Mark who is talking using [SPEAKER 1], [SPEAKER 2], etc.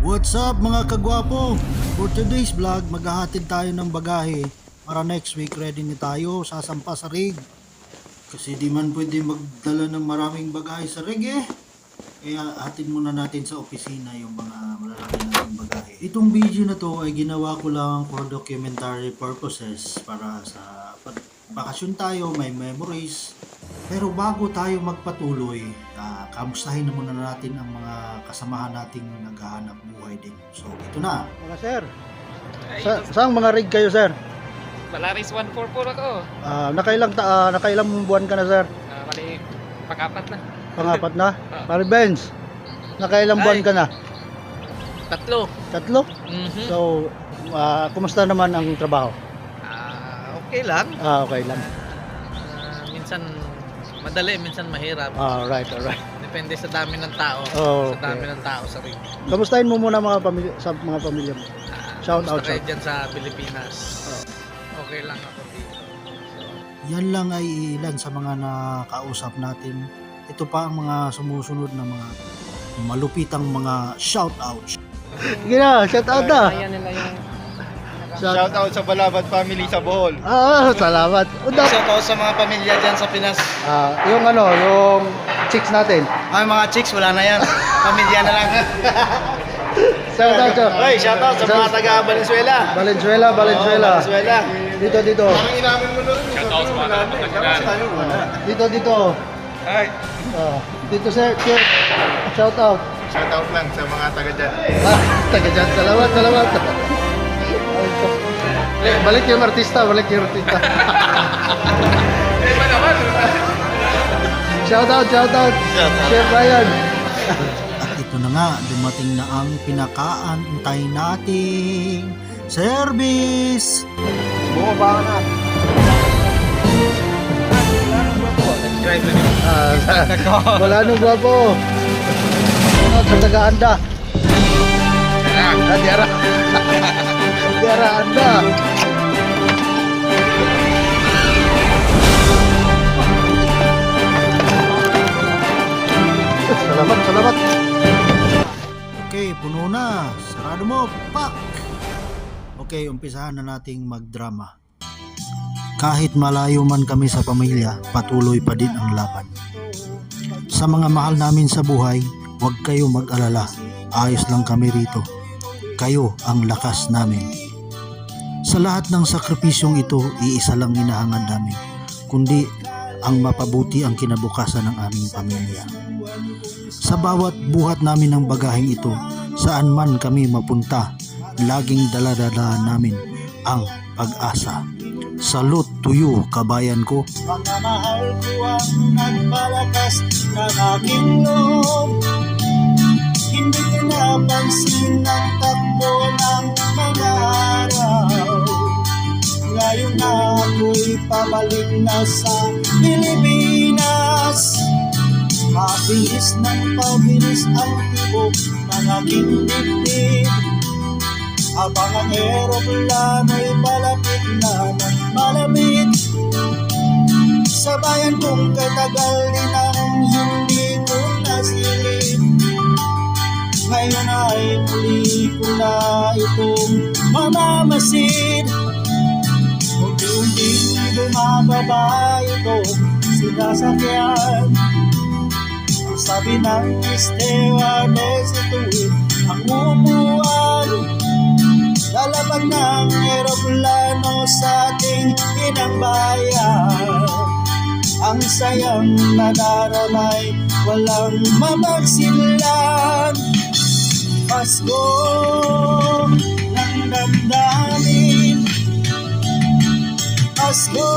[SPEAKER 1] What's up mga kagwapo? For today's vlog, maghahatid tayo ng bagahe para next week ready na tayo sasampa sa rig. Kasi di man pwede magdala ng maraming bagahe sa rig Kaya hatid muna natin sa opisina yung mga malalaki nating bagahe. Itong video na to ay ginawa ko lang for documentary purposes para sa bakasyon tayo, may memories. Pero bago tayo magpatuloy, kamustahin na muna natin ang mga kasamahan nating naghahanap buhay din. So ito na. Mga sir, saan mga rig kayo sir?
[SPEAKER 2] Polaris 144 ako.
[SPEAKER 1] Nakailang buwan ka na sir?
[SPEAKER 2] Mali, pang-apat na.
[SPEAKER 1] Pang-apat na? Pare Benz, nakailang buwan ka na?
[SPEAKER 2] Tatlo.
[SPEAKER 1] Tatlo? So, kumusta naman ang trabaho?
[SPEAKER 2] Okay lang.
[SPEAKER 1] Okay lang.
[SPEAKER 2] Minsan madali, minsan mahirap.
[SPEAKER 1] Alright.
[SPEAKER 2] Depende sa dami ng tao.
[SPEAKER 1] Okay.
[SPEAKER 2] Sa dami ng tao sa rig.
[SPEAKER 1] Kamustahin mo muna mga pamilya, sa mga pamilya mo. Shout out
[SPEAKER 2] kayo dyan sa Pilipinas. Okay lang ako dito.
[SPEAKER 1] Yan lang ay ilan sa mga nakausap natin. Ito pa ang mga sumusunod na mga malupitang mga shout outs. Sige na, shout out na.
[SPEAKER 2] Ayan nila yung
[SPEAKER 3] Shout out sa Balabat family sa Bohol.
[SPEAKER 1] Salamat.
[SPEAKER 3] Shout out sa mga pamilya dyan sa Pinas.
[SPEAKER 1] Yung chicks natin.
[SPEAKER 3] Ay mga chicks, wala na yan. Pamilya na lang.
[SPEAKER 1] Shout out.
[SPEAKER 3] Ay, shout out sa mga taga Valenzuela.
[SPEAKER 1] Valenzuela.
[SPEAKER 3] Valenzuela.
[SPEAKER 1] Dito.
[SPEAKER 2] shout out sa mga kapatid.
[SPEAKER 1] Dito.
[SPEAKER 3] Ay,
[SPEAKER 1] Dito sir. Shout out.
[SPEAKER 3] shout out lang sa mga taga dyan.
[SPEAKER 1] Taga dyan. Salamat. Balik yung artista. Shout out. Chef Ryan. At ito na nga, dumating na ang pinakaantay nating service.
[SPEAKER 3] Bumaba na.
[SPEAKER 1] Wala nung gwapo. Sa taga-anda. Diara anda. Salamat. Okay, puno na. Sarado mo, pak. Okay, umpisahan na nating magdrama. Kahit malayo man kami sa pamilya, patuloy pa din ang laban. Sa mga mahal namin sa buhay, huwag kayo mag-alala. Ayos lang kami rito. Kayo ang lakas namin. Sa lahat ng sakripisyong ito, iisa lang hinahangad namin, kundi ang mapabuti ang kinabukasan ng aming pamilya. Sa bawat buhat namin ng bagaheng ito, saan man kami mapunta, laging dala-dala namin ang pag-asa. Salute to you, kabayan ko. Mga mahal ko ang nagpalakas ng aking loob. Hindi ko napansin ang takbo ng mga araw. Ngayon ako'y pabalik na sa Pilipinas. Mabilis ng pabilis ang tibok ng aking dibdib. Habang ang aeroplano'y malapit na ng malapit. Sa bayan kong katagal din ang hindi ko nasilip. Ngayon ay muli ko na itong mamamasid. Unti-unti bumababa itong sinasakyan. Ang sabi ng stewardess, ituwid ang upuan. Lalapag ng aeroplano sa ating inang bayan. Ang sayang nadaramay, walang mamagsilan. Pasko ng damdamin, Pasko